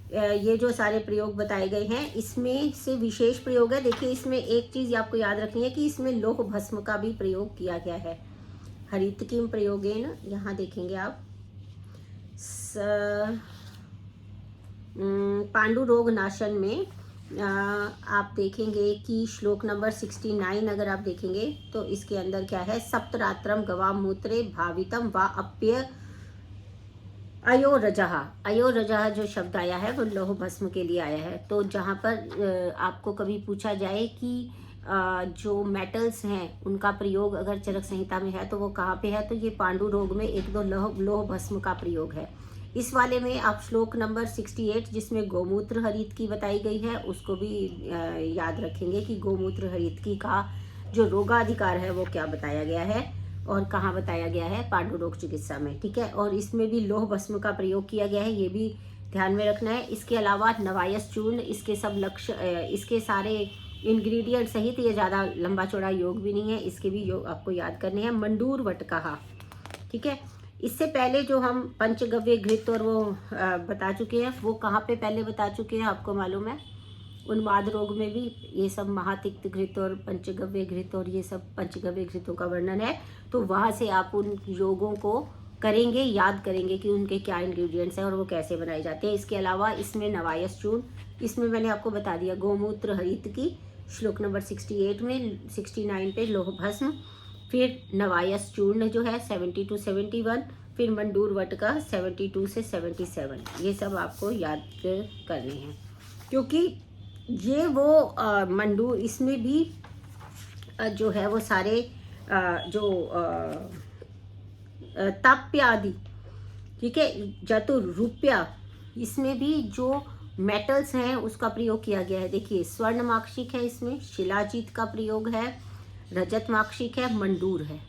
ये जो सारे प्रयोग बताए गए हैं, इसमें से विशेष प्रयोग है। देखिए, इसमें एक चीज़ आपको याद रखनी है कि इसमें लोह भस्म का भी प्रयोग किया गया है। हरित किम प्रयोगेन, यहाँ देखेंगे आप, पांडु रोग नाशन में आप देखेंगे कि श्लोक नंबर 69 अगर आप देखेंगे तो इसके अंदर क्या है, सप्तरात्रम गवामूत्रे भावितम वा अप्य अयोरजः जो शब्द आया है वो लोह भस्म के लिए आया है। तो जहाँ पर आपको कभी पूछा जाए कि जो मेटल्स हैं उनका प्रयोग अगर चरक संहिता में है तो वो कहाँ पे है, तो ये पांडु रोग में 1-2 लोह भस्म का प्रयोग है। इस वाले में आप श्लोक नंबर 68 जिसमें गोमूत्र हरित की बताई गई है उसको भी याद रखेंगे कि गोमूत्र हरित की का जो रोगाधिकार है वो क्या बताया गया है और कहाँ बताया गया है, पांडु रोग चिकित्सा में। ठीक है, और इसमें भी लोह भस्म का प्रयोग किया गया है, ये भी ध्यान में रखना है। इसके अलावा नवायस चूर्ण, इसके सब लक्ष्य, इसके सारे इंग्रेडिएंट सहित, ये ज़्यादा लंबा चौड़ा योग भी नहीं है, इसके भी योग आपको याद करने हैं। मंडूर वटकहा, ठीक है। इससे पहले जो हम पंचगव्य घृत और वो बता चुके हैं, वो कहाँ पे पहले बता चुके हैं आपको मालूम है, उन्माद रोग में भी ये सब महातिक्त घृत और पंचगव्य घृत और ये सब पंचगव्य घृतों का वर्णन है। तो वहाँ से आप उन योगों को करेंगे, याद करेंगे कि उनके क्या इंग्रेडिएंट्स हैं और वो कैसे बनाए जाते हैं। इसके अलावा इसमें नवायस चूर्ण, इसमें मैंने आपको बता दिया गोमूत्र हरित की, श्लोक नंबर 68 में 69 पे लोह भस्म, फिर नवायस चूर्ण जो है 70 to 71, फिर मंडूर वट का 72 से 77। ये सब आपको याद करने हैं, क्योंकि ये वो मंडूर, इसमें भी जो है वो सारे जो ताप्य आदि, ठीक है, जतुर रुपया, इसमें भी जो मेटल्स हैं उसका प्रयोग किया गया है। देखिए स्वर्ण माक्षिक है, इसमें शिलाजीत का प्रयोग है, रजत माक्षिक है, मंडूर है,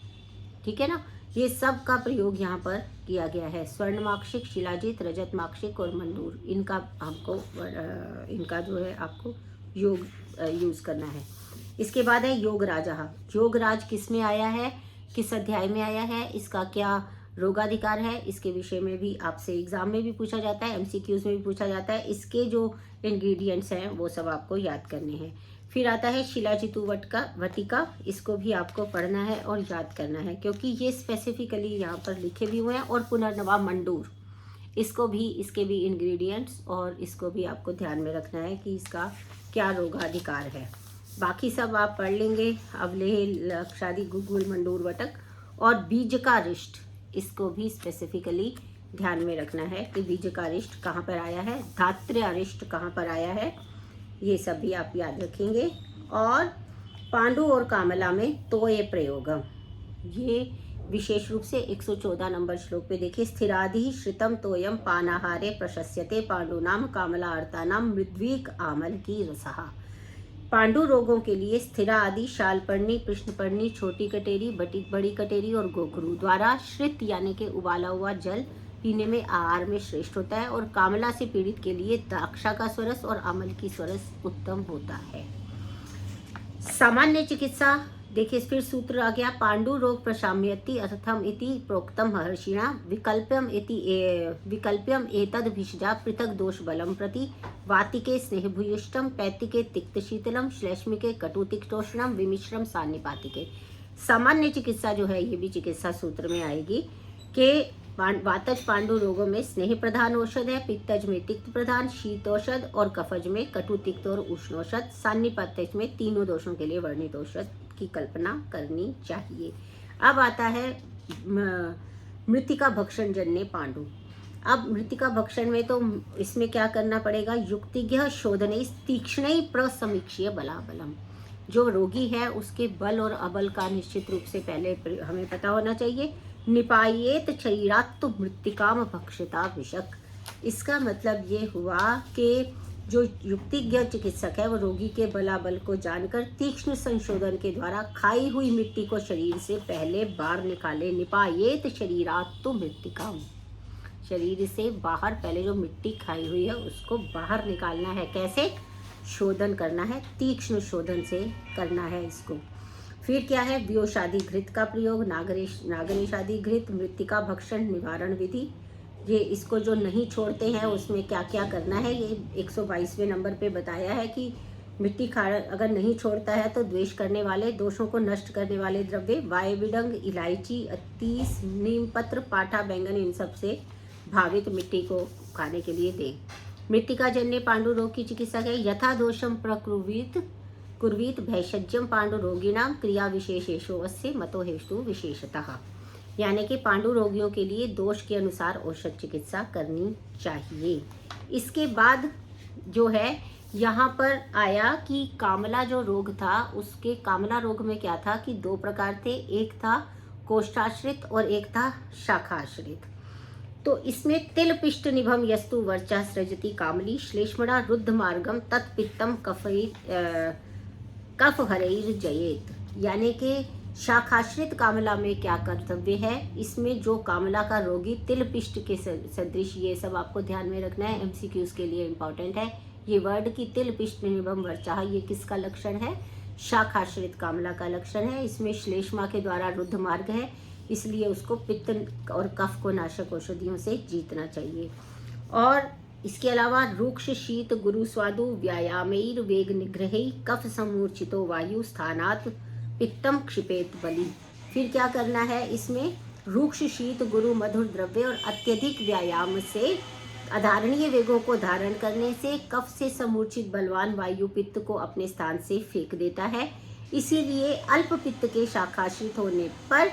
ठीक है ना। ये सब का प्रयोग यहाँ पर किया गया है। स्वर्ण माक्षिक, शिलाजीत, रजत माक्षिक और मंडूर, इनका हमको इनका जो है आपको योग यूज करना है। इसके बाद है योग राजा। योग राज किस में आया है, किस अध्याय में आया है, इसका क्या रोगाधिकार है, इसके विषय में भी आपसे एग्जाम में भी पूछा जाता है, एमसीक्यूज में भी पूछा जाता है। इसके जो इंग्रेडिएंट्स हैं वो सब आपको याद करने हैं। फिर आता है शिलाजितु वटिका, इसको भी आपको पढ़ना है और याद करना है, क्योंकि ये स्पेसिफिकली यहाँ पर लिखे भी हुए हैं। और पुनर्नवा मंडूर, इसको भी, इसके भी इंग्रेडिएंट्स और इसको भी आपको ध्यान में रखना है कि इसका क्या रोगाधिकार है। बाकी सब आप पढ़ लेंगे, अवलेह, लक्षादि, गुगुल, मंडूर, वटक। और बीज का रिष्ट, इसको भी स्पेसिफिकली ध्यान में रखना है कि बीज का अरिष्ट कहाँ पर आया है, धात्र्य अरिष्ट कहाँ पर आया है, ये सब भी आप याद रखेंगे। और पांडु और कामला में तोय प्रयोगम, ये विशेष रूप से 114 नंबर श्लोक पे देखिए। स्थिरादि श्रितम तोयम पानाहारे प्रशस्यते पांडुनाम कामला अर्थानाम मृद्वीक आमल की रसहा। पांडु रोगों के लिए स्थिरा आदि शालपर्णी, कृष्णपर्णी, छोटी कटेरी, बड़ी कटेरी और गोखरू द्वारा श्रित यानी कि उबाला हुआ जल पीने में आहार में श्रेष्ठ होता है। और कामला से पीड़ित के लिए द्राक्षा का स्वरस और अमल की स्वरस उत्तम होता है। सामान्य चिकित्सा देखिए, फिर सूत्र आ गया। पांडु रोग प्रशाम्यति अर्थम इति प्रोक्तम महर्षिणा विकल्प्यम एतद भिषजा पृथक दोष बलम प्रति वातिके स्नेहभूयिष्टम पैतिके तिक्त शीतलम श्लेष्मिके कटु तिक्तोष्णम विमिश्रम सान्निपातिके। सामान्य चिकित्सा जो है ये भी चिकित्सा सूत्र में आएगी कि वातज पांडु रोगों में स्नेह प्रधान औषध है, पित्तज में तिक्त प्रधान शीतौषध और कफज में कटु तिक्त और उष्णौषध, सान्निपात्यज में तीनों दोषों के लिए वर्णित औषध की कल्पना करनी चाहिए। अब आता है मृतिका भक्षण जन्य पांडु। अब मृतिका भक्षण में तो इसमें क्या करना पड़ेगा, युक्तिज्ञ शोधने तीक्ष्ण प्रसमीक्षीय बलाबलम। जो रोगी है उसके बल और अबल का निश्चित रूप से पहले हमें पता होना चाहिए। निपायेत शरीरात् मृत्तिकाम भक्षिता विषक, इसका मतलब ये हुआ कि जो युक्तिज्ञ चिकित्सक है वो रोगी के बलाबल को जानकर तीक्ष्ण संशोधन के द्वारा खाई हुई मिट्टी को शरीर से पहले बाहर निकाले। निपायेत शरीरात् मृत्तिकाम, शरीर से बाहर पहले जो मिट्टी खाई हुई है उसको बाहर निकालना है। कैसे? शोधन करना है, तीक्ष्ण शोधन से करना है इसको। फिर क्या है, व्योषादि घृत का प्रयोग, नागरेशादि घृत, मृत्तिका भक्षण निवारण विधि। ये इसको जो नहीं छोड़ते हैं उसमें क्या क्या करना है, ये 122वें नंबर पे बताया है कि मिट्टी खा अगर नहीं छोड़ता है तो द्वेष करने वाले, दोषों को नष्ट करने वाले द्रव्य वाय विडंग, इलायची, अतीस, नीम पत्र, पाठा, बैंगन, इन सब से भावित मिट्टी को खाने के लिए दे। मृत्तिका जन्य पांडु रोग की चिकित्सा है, यथा दोषम कुर्वीत भैषज्यम पांडु रोगिणाम क्रिया विशेषेशो अस्य मतो हेतु विशेषतः, यानी कि पांडु रोगियों के लिए दोष के अनुसार औषध चिकित्सा करनी चाहिए। इसके बाद जो है यहाँ पर आया कि कामला जो रोग था, उसके कामला रोग में क्या था कि दो प्रकार थे, एक था कोष्ठाश्रित और एक था शाखाश्रित। तो इसमें तिल पिष्ट निभम यस्तु वर्चा सृजति कामली श्लेष्मणा रुद्ध मार्गम तत्पित्तम कफ हरैर जयेत, यानी कि शाखाश्रित कामला में क्या कर्तव्य है, इसमें जो कामला का रोगी तिल पिष्ट के सदृश, ये सब आपको ध्यान में रखना है, एमसीक्यूज के लिए इम्पॉर्टेंट है। ये वर्ड की तिल पिष्ट निभम वर्चा, ये किसका लक्षण है? शाखाश्रित कामला का लक्षण है। इसमें श्लेष्मा के द्वारा रुद्ध मार्ग है, इसलिए उसको पित्त और कफ को नाशक औषधियों से जीतना चाहिए। और इसके अलावा रूक्ष शीत गुरु स्वादु व्यायामेर वेग निग्रही कफ समूर्छितो वायु स्थानात् पित्तम क्षिपेत बलि। फिर क्या करना है, इसमें रूक्ष शीत गुरु मधुर द्रव्य और अत्यधिक व्यायाम से अधारणीय वेगों को धारण करने से कफ से समूर्छित बलवान वायु पित्त को अपने स्थान से फेंक देता है। इसीलिए अल्प पित्त के शाखाश्रित होने पर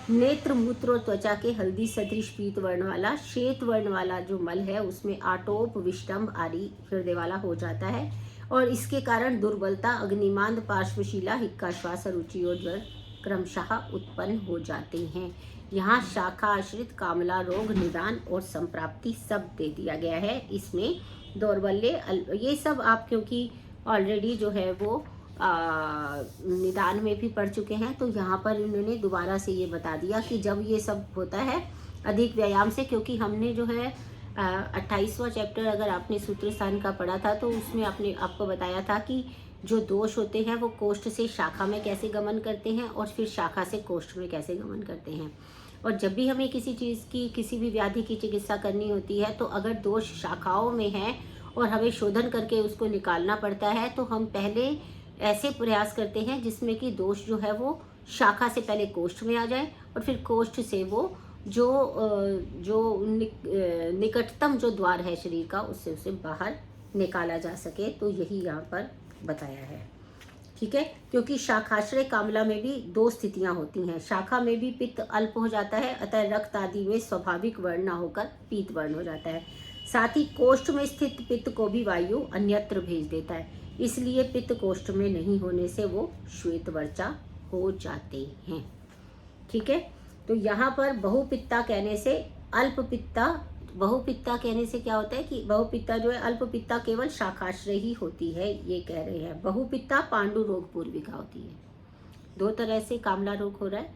नेत्र, मूत्र और त्वचा के हल्दी सदृश पीत वर्ण वाला, श्वेत वर्ण वाला जो मल है उसमें आटोप, विष्टम्भ आदि हृदय वाला हो जाता है और इसके कारण दुर्बलता, अग्निमांद, पार्श्वशिला, हिक्का श्वास, रुचि और ज्वर क्रमशः उत्पन्न हो जाते हैं। यहाँ शाखा आश्रित कामला रोग निदान और संप्राप्ति सब दे दिया गया है। इसमें दौर्बल्य ये सब आप क्योंकि ऑलरेडी जो है वो निदान में भी पढ़ चुके हैं, तो यहाँ पर इन्होंने दोबारा से ये बता दिया कि जब ये सब होता है अधिक व्यायाम से, क्योंकि हमने जो है 28वां चैप्टर अगर आपने सूत्र स्थान का पढ़ा था तो उसमें आपको बताया था कि जो दोष होते हैं वो कोष्ठ से शाखा में कैसे गमन करते हैं और फिर शाखा से कोष्ठ में कैसे गमन करते हैं। और जब भी हमें किसी चीज़ की, किसी भी व्याधि की चिकित्सा करनी होती है तो अगर दोष शाखाओं में है और हमें शोधन करके उसको निकालना पड़ता है तो हम पहले ऐसे प्रयास करते हैं जिसमें कि दोष जो है वो शाखा से पहले कोष्ठ में आ जाए और फिर कोष्ठ से वो जो निकटतम जो द्वार है शरीर का उससे उसे बाहर निकाला जा सके। तो यही यहाँ पर बताया है, ठीक है। क्योंकि शाखाश्रय कामला में भी दो स्थितियां होती हैं। शाखा में भी पित्त अल्प हो जाता है, अतः रक्त आदि में स्वाभाविक वर्ण न होकर पीत वर्ण हो जाता है। साथ ही कोष्ठ में स्थित पित्त को भी वायु अन्यत्र भेज देता है, इसलिए पित्त कोष्ठ में नहीं होने से वो श्वेत वर्चा हो जाते हैं, ठीक है। तो यहाँ पर बहुपित्ता कहने से अल्प पित्ता, बहुपित्ता कहने से क्या होता है कि बहुपित्ता जो है, अल्प पित्ता केवल शाखाश्रय ही होती है, ये कह रहे हैं। बहुपित्ता पांडु रोग पूर्विका होती है। दो तरह से कामला रोग हो रहा है।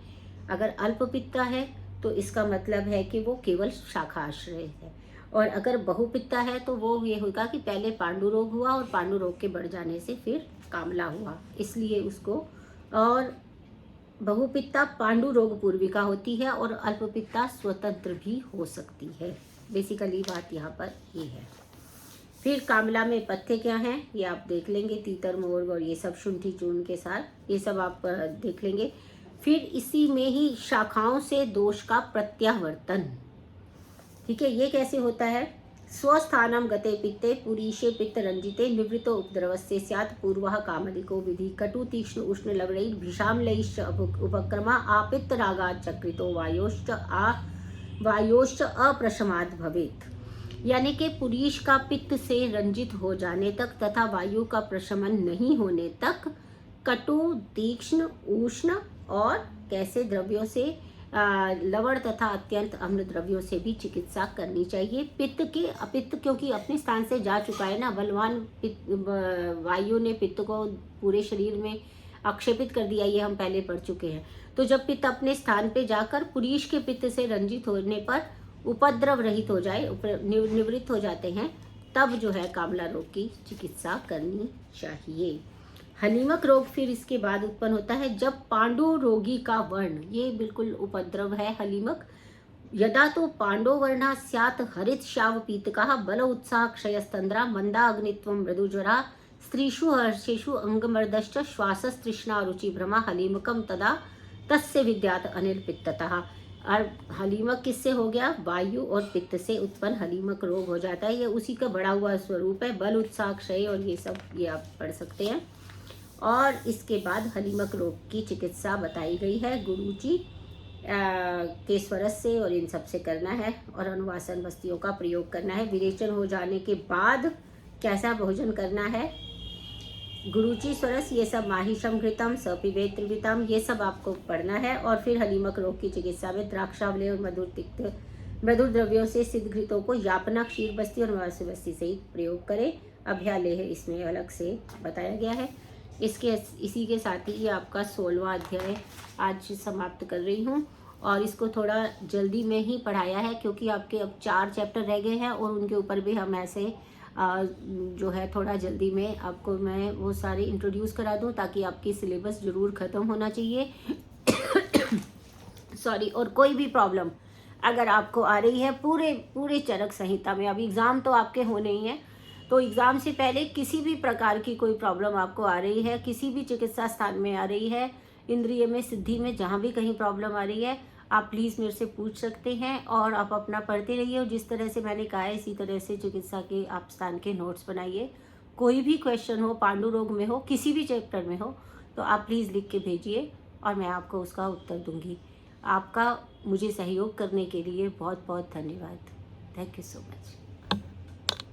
अगर अल्प पित्ता है तो इसका मतलब है कि वो केवल शाखाश्रय है, और अगर बहुपित्ता है तो वो ये होगा कि पहले पांडु रोग हुआ और पांडु रोग के बढ़ जाने से फिर कामला हुआ, इसलिए उसको। और बहुपित्ता पांडु रोग पूर्विका होती है और अल्पपित्ता स्वतंत्र भी हो सकती है। बेसिकली बात यहाँ पर ये है। फिर कामला में पथ्य क्या हैं ये आप देख लेंगे, तीतर मोर और ये सब शुंठी चूर्ण के साथ ये सब आप देख लेंगे। फिर इसी में ही शाखाओं से दोष का प्रत्यावर्तन, ठीक है। ये कैसे होता है? स्वस्थानम गते पित्ते पुरीशे पित्त रंजिते निवृत्तो उपद्रवस्य स्यात् पूर्वः कामदिको विधि कटु तीक्ष्ण उष्ण लवणैः भीषाम्लैश्च उपक्रमा आपित्त रागात् चक्रितो वायोश्च अप्रशमात् भवेत्। यानी कि पुरीश का पित्त से रंजित हो जाने तक तथा वायु का प्रशमन नहीं होने तक कटु, तीक्ष्ण, उष्ण और कैसे द्रव्यों से, लवण तथा अत्यंत अम्ल द्रव्यों से भी चिकित्सा करनी चाहिए। पित्त के अपित्त क्योंकि अपने स्थान से जा चुका है ना, बलवान वायु ने पित्त को पूरे शरीर में आक्षेपित कर दिया, ये हम पहले पढ़ चुके हैं। तो जब पित्त अपने स्थान पे जाकर पुरीश के पित्त से रंजित होने पर उपद्रव रहित हो जाए, निवृत्त हो जाते हैं, तब जो है कामला रोग की चिकित्सा करनी चाहिए। हनीमक रोग फिर इसके बाद उत्पन्न होता है जब पांडु रोगी का वर्ण, ये बिल्कुल उपद्रव है हलीमक। यदा तो पांडो वर्णा स्यात् हरित शाव पीतका बल उत्साह क्षयस्तंद्रा मंदा अग्नित्वं मृदुज्वरा स्त्रीषु हर्षेषु अंगमर्दश्च श्वासस्तृष्णा रुचि भ्रमा हलीमकम तदा तस्य विद्यात अनिल पित्ततः। और हलीमक किससे हो गया? वायु और पित्त से उत्पन्न हलीमक रोग हो जाता है। ये उसी का बढ़ा हुआ स्वरूप है, बल उत्साह क्षय और ये सब ये आप पढ़ सकते हैं। और इसके बाद हलीमक रोग की चिकित्सा बताई गई है गुरुजी के स्वरस से, और इन सब से करना है और अनुवासन वस्तियों का प्रयोग करना है। विरेचन हो जाने के बाद कैसा भोजन करना है, गुरुजी स्वरस, ये सब माहिषम घृतम सपिबेत त्रिवितम, ये सब आपको पढ़ना है। और फिर हलीमक रोग की चिकित्सा में द्राक्षावले और मधुर द्रव्यों से सिद्ध घृतों को यापना, क्षीर बस्ती और मांस बस्ती सहित प्रयोग करें। अभ्यालेह इसमें अलग से बताया गया है। इसी के साथ ही ये आपका 16वां अध्याय आज समाप्त कर रही हूँ, और इसको थोड़ा जल्दी में ही पढ़ाया है क्योंकि आपके अब 4 चैप्टर रह गए हैं और उनके ऊपर भी हम ऐसे जो है थोड़ा जल्दी में आपको मैं वो सारे इंट्रोड्यूस करा दूँ ताकि आपकी सिलेबस ज़रूर ख़त्म होना चाहिए। सॉरी। और कोई भी प्रॉब्लम अगर आपको आ रही है पूरे चरक संहिता में, अभी एग्ज़ाम तो आपके होने ही हैं, तो एग्ज़ाम से पहले किसी भी प्रकार की कोई प्रॉब्लम आपको आ रही है, किसी भी चिकित्सा स्थान में आ रही है, इंद्रिय में, सिद्धि में, जहाँ भी कहीं प्रॉब्लम आ रही है, आप प्लीज़ मेरे से पूछ सकते हैं और आप अपना पढ़ते रहिए। और जिस तरह से मैंने कहा है इसी तरह से चिकित्सा के आप स्थान के नोट्स बनाइए। कोई भी क्वेश्चन हो, पांडु रोग में हो, किसी भी चैप्टर में हो, तो आप प्लीज़ लिख के भेजिए और मैं आपको उसका उत्तर दूंगी। आपका मुझे सहयोग करने के लिए बहुत बहुत धन्यवाद। Thank you so much.